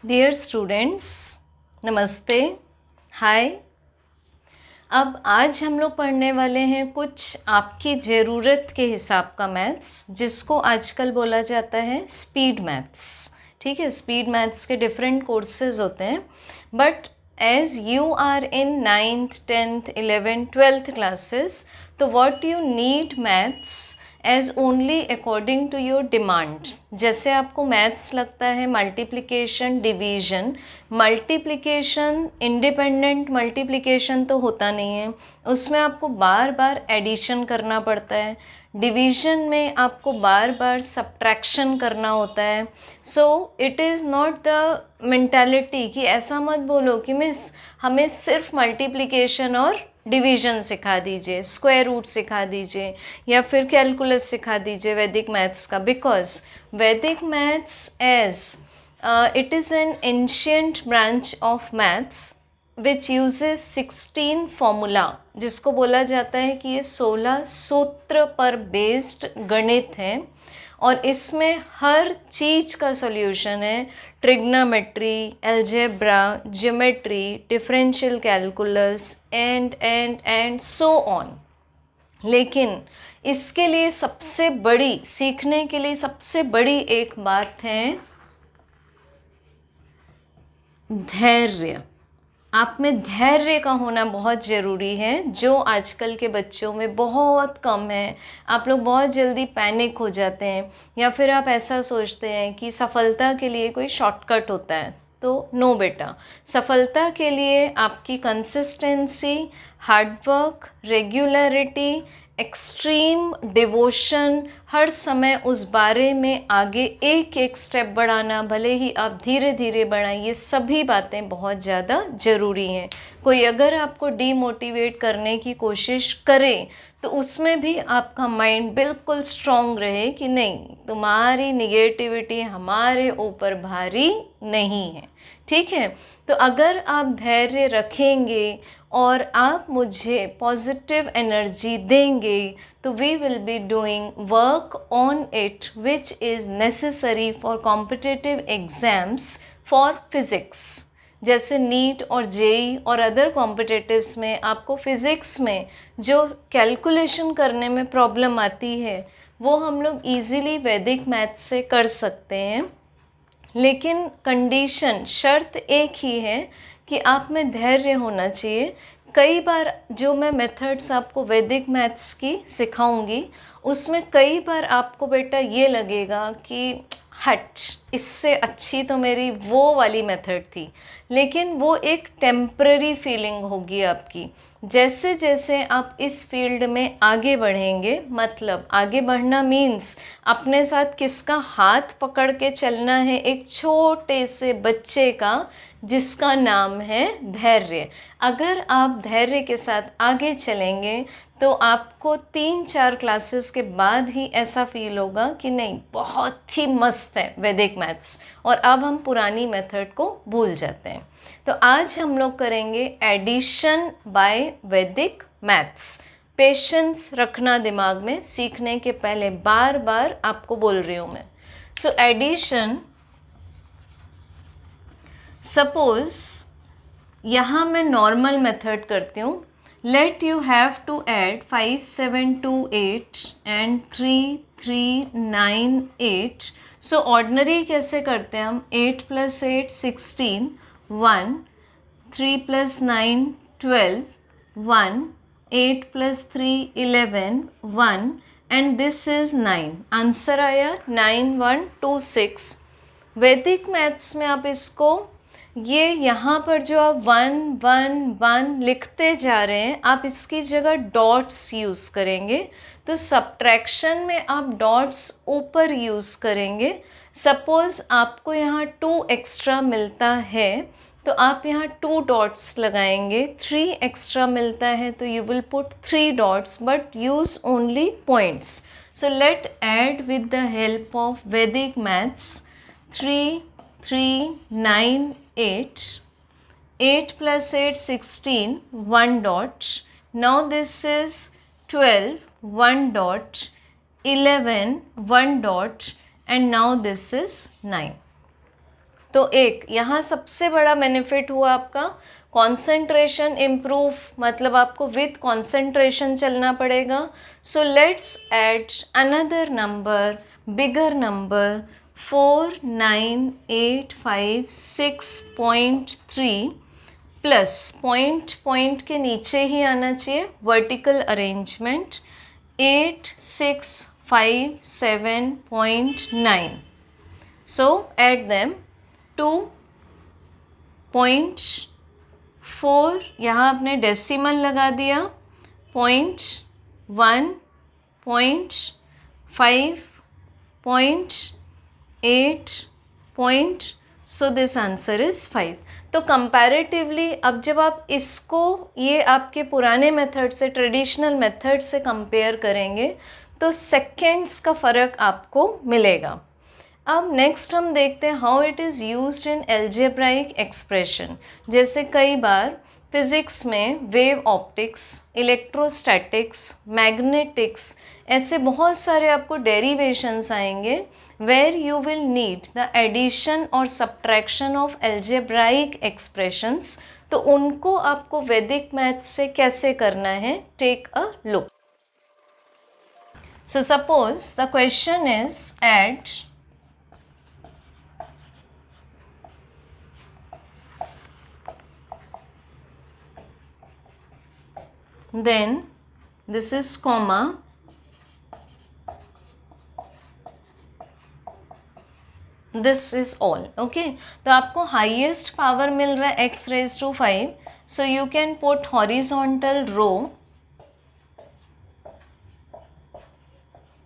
Dear students, नमस्ते, हाय। अब आज हम लोग पढ़ने वाले हैं कुछ आपकी ज़रूरत के हिसाब का मैथ्स, जिसको आजकल बोला जाता है स्पीड मैथ्स। ठीक है, स्पीड मैथ्स के डिफरेंट कोर्सेज होते हैं, but as you are in 9th 10th 11th 12th classes, तो what you need maths as only according to your demand. जैसे आपको मैथ्स लगता है multiplication division, multiplication independent multiplication तो होता नहीं है, उसमें आपको बार बार एडिशन करना पड़ता है। डिवीजन में आपको बार बार सब्ट्रैक्शन करना होता है। So it is not the mentality कि ऐसा मत बोलो कि मिस हमें सिर्फ मल्टीप्लिकेशन और डिवीजन सिखा दीजिए, स्क्वायर रूट सिखा दीजिए, या फिर कैलकुलस सिखा दीजिए वैदिक मैथ्स का। Because Vedic maths as it is an ancient branch of maths which uses 16 formula, जिसको बोला जाता है कि ये 16 सूत्र पर बेस्ड गणित है, और इसमें हर चीज़ का सॉल्यूशन है। Trigonometry, algebra, geometry, differential calculus and so on. लेकिन इसके लिए सबसे बड़ी, सीखने के लिए सबसे बड़ी एक बात है धैर्य। आप में धैर्य का होना बहुत ज़रूरी है, जो आजकल के बच्चों में बहुत कम है। आप लोग बहुत जल्दी पैनिक हो जाते हैं, या फिर आप ऐसा सोचते हैं कि सफलता के लिए कोई शॉर्टकट होता है। तो नो बेटा, सफलता के लिए आपकी consistency, hard work, regularity, extreme devotion, हर समय उस बारे में आगे एक एक स्टेप बढ़ाना, भले ही आप धीरे धीरे बढ़ाएं, ये सभी बातें बहुत ज़्यादा ज़रूरी हैं। कोई अगर आपको डीमोटिवेट करने की कोशिश करे, तो उसमें भी आपका माइंड बिल्कुल स्ट्रॉन्ग रहे कि नहीं, तुम्हारी निगेटिविटी हमारे ऊपर भारी नहीं है। ठीक है, तो अगर आप धैर्य रखेंगे और आप मुझे पॉजिटिव एनर्जी देंगे, तो we will be doing work on it which is necessary for competitive exams for physics. जैसे नीट और जेई और अदर कॉम्पिटिटिव्स में आपको फ़िज़िक्स में जो कैलकुलेशन करने में प्रॉब्लम आती है, वो हम लोग ईज़िली वैदिक मैथ्स से कर सकते हैं। लेकिन कंडीशन, शर्त एक ही है कि आप में धैर्य होना चाहिए। कई बार जो मैं मेथड्स आपको वैदिक मैथ्स की सिखाऊंगी, उसमें कई बार आपको बेटा ये लगेगा कि हट, इससे अच्छी तो मेरी वो वाली मेथड थी, लेकिन वो एक टेम्पररी फीलिंग होगी आपकी। जैसे जैसे आप इस फील्ड में आगे बढ़ेंगे, मतलब आगे बढ़ना मीन्स अपने साथ किसका हाथ पकड़ के चलना है, एक छोटे से बच्चे का, जिसका नाम है धैर्य। अगर आप धैर्य के साथ आगे चलेंगे, तो आपको 3-4 क्लासेस के बाद ही ऐसा फील होगा कि नहीं, बहुत ही मस्त है वैदिक मैथ्स, और अब हम पुरानी मेथड को भूल जाते हैं। तो आज हम लोग करेंगे एडिशन बाय वैदिक मैथ्स। पेशेंस रखना दिमाग में, सीखने के पहले बार बार आपको बोल रही हूँ मैं। सो एडिशन, सपोज यहाँ मैं नॉर्मल मेथड करती हूँ। Let you have to add 5 7 2 8 and 3 3 9 8। So ordinary कैसे करते हैं हम? 8 + 8 16, 1, 3 + 9 12, 1, 8 + 3 11, 1, एंड दिस इज़ 9। आंसर आया 9 1 2 6। वैदिक मैथ्स में आप इसको, ये यहाँ पर जो आप 1 1 1 लिखते जा रहे हैं, आप इसकी जगह डॉट्स यूज़ करेंगे। तो सब्ट्रैक्शन में आप डॉट्स ऊपर यूज़ करेंगे। सपोज़ आपको यहाँ 2 एक्स्ट्रा मिलता है, तो आप यहाँ 2 डॉट्स लगाएंगे। 3 एक्स्ट्रा मिलता है, तो you will put 3 dots, but use only points. So let add with the help of वैदिक maths. 3 3 9 8, 8 + 8 16, 1 dot. Now this is 12, 1 dot, 11, 1 dot, and now this is 9. तो एक यहाँ सबसे बड़ा बेनिफिट हुआ आपका कंसंट्रेशन इम्प्रूव, मतलब आपको विथ कंसंट्रेशन चलना पड़ेगा. So let's add another number, bigger number 49856.3 plus point के नीचे ही आना चाहिए वर्टिकल अरेंजमेंट 8657.9. सो ऐड देम 2.4, यहाँ आपने डेसिमल लगा दिया 0.1, 0.5, 0.8, सो दिस आंसर इज़ 5. तो कंपैरेटिवली अब जब आप इसको ये आपके पुराने मेथड से, ट्रेडिशनल मेथड से कंपेयर करेंगे तो सेकेंड्स का फ़र्क आपको मिलेगा. अब नेक्स्ट हम देखते हैं how it is used in algebraic expression. जैसे कई बार फिज़िक्स में वेव ऑप्टिक्स, इलेक्ट्रोस्टैटिक्स, मैग्नेटिक्स, ऐसे बहुत सारे आपको डेरिवेशंस आएंगे where you will need the addition or subtraction of algebraic expressions. तो उनको आपको वैदिक मैथ से कैसे करना है, take a look. So suppose the question is add then this is comma this is all. Okay, तो आपको हाईएस्ट पावर मिल रहा है x⁵, so you can put horizontal row.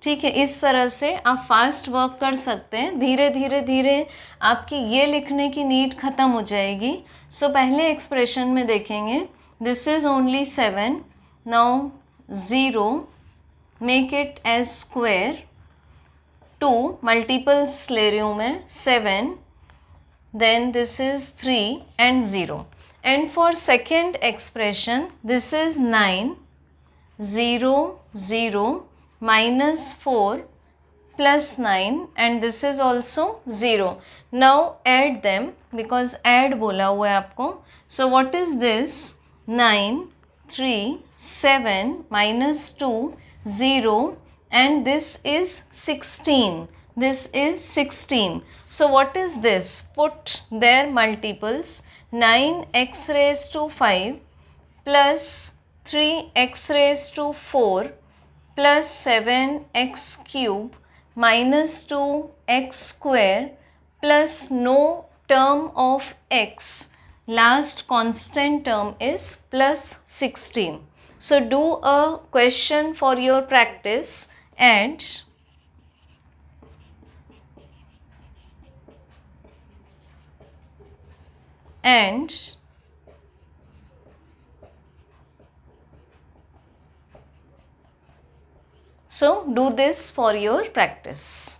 ठीक है, इस तरह से आप फास्ट वर्क कर सकते हैं. धीरे धीरे धीरे आपकी ये लिखने की नीड ख़त्म हो जाएगी. सो पहले एक्सप्रेशन में देखेंगे this is only 7. Now 0 make it as square. 2 multiples ले रही हूँ मैं 7, then this is 3 and 0. And for second expression this is 9, 0, 0 minus 4 plus 9 and this is also 0. Now add them because add बोला हुआ है आपको. So what is this? 9, 3, 7 minus 2, 0 and this is 16. This is 16. So what is this? Put their multiples. 9x⁵ plus 3x⁴ plus 7x³ minus 2x² plus no term of x. Last constant term is plus 16. So do a question for your practice. And so do this for your practice.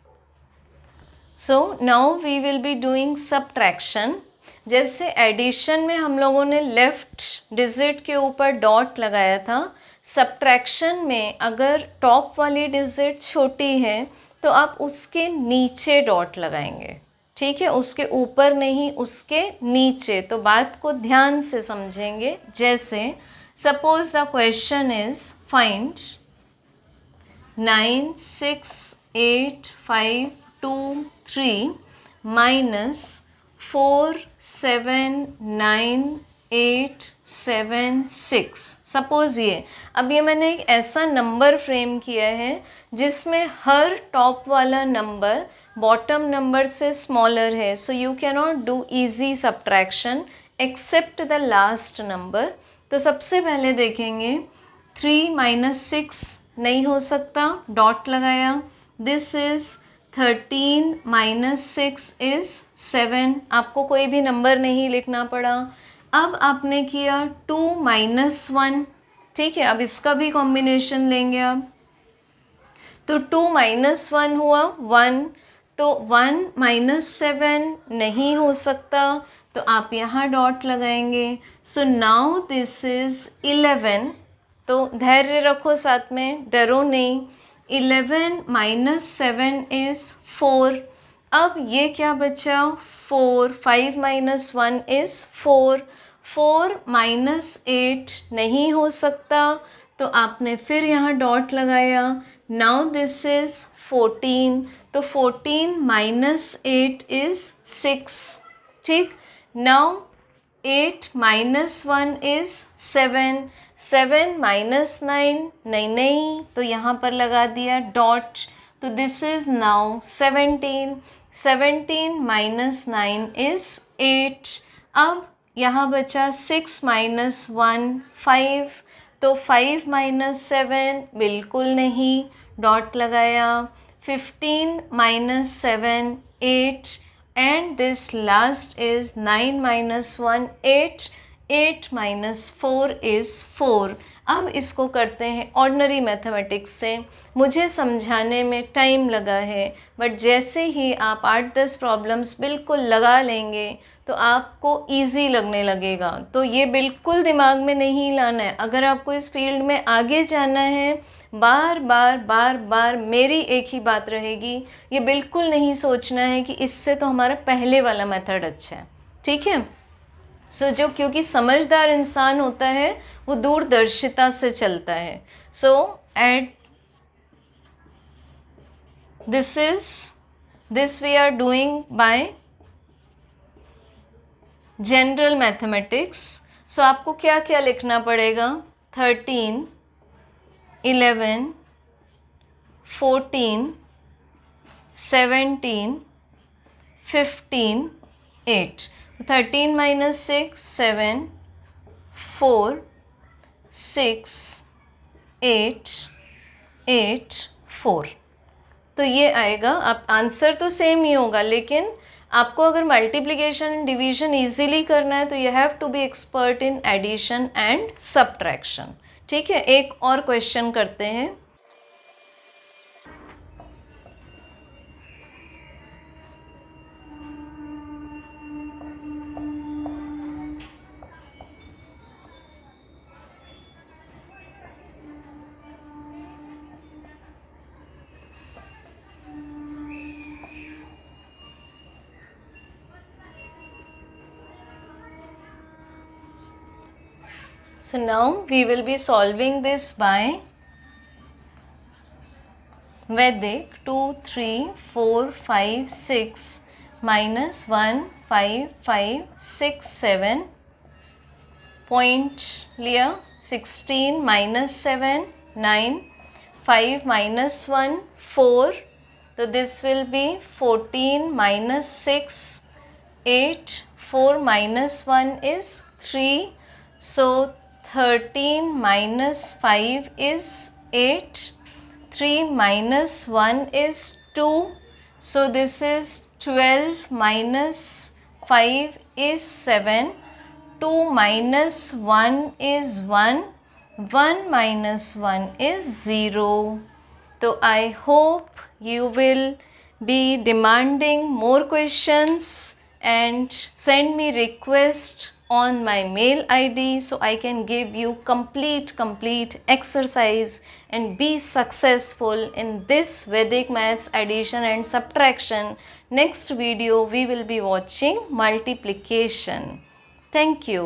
So now we will be doing subtraction. जैसे addition में हम लोगों ने left digit के ऊपर dot लगाया था, subtraction में अगर टॉप वाली डिजिट छोटी है तो आप उसके नीचे डॉट लगाएंगे. ठीक है, उसके ऊपर नहीं, उसके नीचे. तो बात को ध्यान से समझेंगे. जैसे suppose the question is find 96853 minus 47986. Suppose ये मैंने एक ऐसा नंबर फ्रेम किया है जिसमें हर टॉप वाला नंबर बॉटम नंबर से स्मॉलर है. So you can not do easy subtraction except the last number. तो सबसे पहले देखेंगे 3 minus 6 नहीं हो सकता, डॉट लगाया. This is 13 minus 6 is 7. आपको कोई भी नंबर नहीं लिखना पड़ा. अब आपने किया 2 minus 1. ठीक है, अब इसका भी कॉम्बिनेशन लेंगे आप. तो 2 minus 1 हुआ 1. तो 1 minus 7 नहीं हो सकता, तो आप यहाँ डॉट लगाएंगे. So now this is 11. तो धैर्य रखो, साथ में डरो नहीं. 11 minus 7 is 4. अब ये क्या बचा? 4, 5 minus 1 is 4, 4 minus 8 नहीं हो सकता, तो आपने फिर यहाँ डॉट लगाया. नाउ दिस इज 14, तो 14 minus 8 is 6. ठीक. नाउ 8 minus 1 is 7, 7 minus 9 नहीं, तो यहाँ पर लगा दिया डॉट. तो this is now 17, 17 minus 9 is 8. अब यहाँ बचा 6 minus 1 5, तो 5 minus 7 बिल्कुल नहीं, डॉट लगाया. 15 minus 7 8, and this last is 9 minus 1 8, 8 minus 4 is 4. अब इसको करते हैं ऑर्डिनरी मैथमेटिक्स से. मुझे समझाने में टाइम लगा है, बट जैसे ही आप 8-10 प्रॉब्लम्स बिल्कुल लगा लेंगे तो आपको इजी लगने लगेगा. तो ये बिल्कुल दिमाग में नहीं लाना है. अगर आपको इस फील्ड में आगे जाना है, बार बार मेरी एक ही बात रहेगी, ये बिल्कुल नहीं सोचना है कि इससे तो हमारा पहले वाला मेथड अच्छा है. ठीक है. सो जो क्योंकि समझदार इंसान होता है वो दूरदर्शिता से चलता है. So at this we are doing by general mathematics. So आपको क्या क्या लिखना पड़ेगा? 13, 11, 14, 17, 15, 8. 13 minus 6 7, 4, 6, 8, 8, 4. तो ये आएगा. आप आंसर तो सेम ही होगा, लेकिन आपको अगर मल्टीप्लिकेशन एंड डिवीजन इजीली करना है तो you have to be expert in addition and subtraction. ठीक है. एक और क्वेश्चन करते हैं. So now we will be solving this by Vedic 2, 3, 4, 5, 6 minus 1, 5, 5, 6, 7. Point लिया. 16 minus 7 9, 5 minus 1 4. So this will be 14 minus 6 8. 4 minus 1 is 3. So 13 minus 5 is 8. 3 minus 1 is 2. So this is 12 minus 5 is 7. 2 minus 1 is 1. 1 minus 1 is 0. So I hope you will be demanding more questions and send me request on my mail ID so I can give you complete exercise and be successful in this Vedic maths addition and subtraction. Next video we will be watching multiplication. Thank you.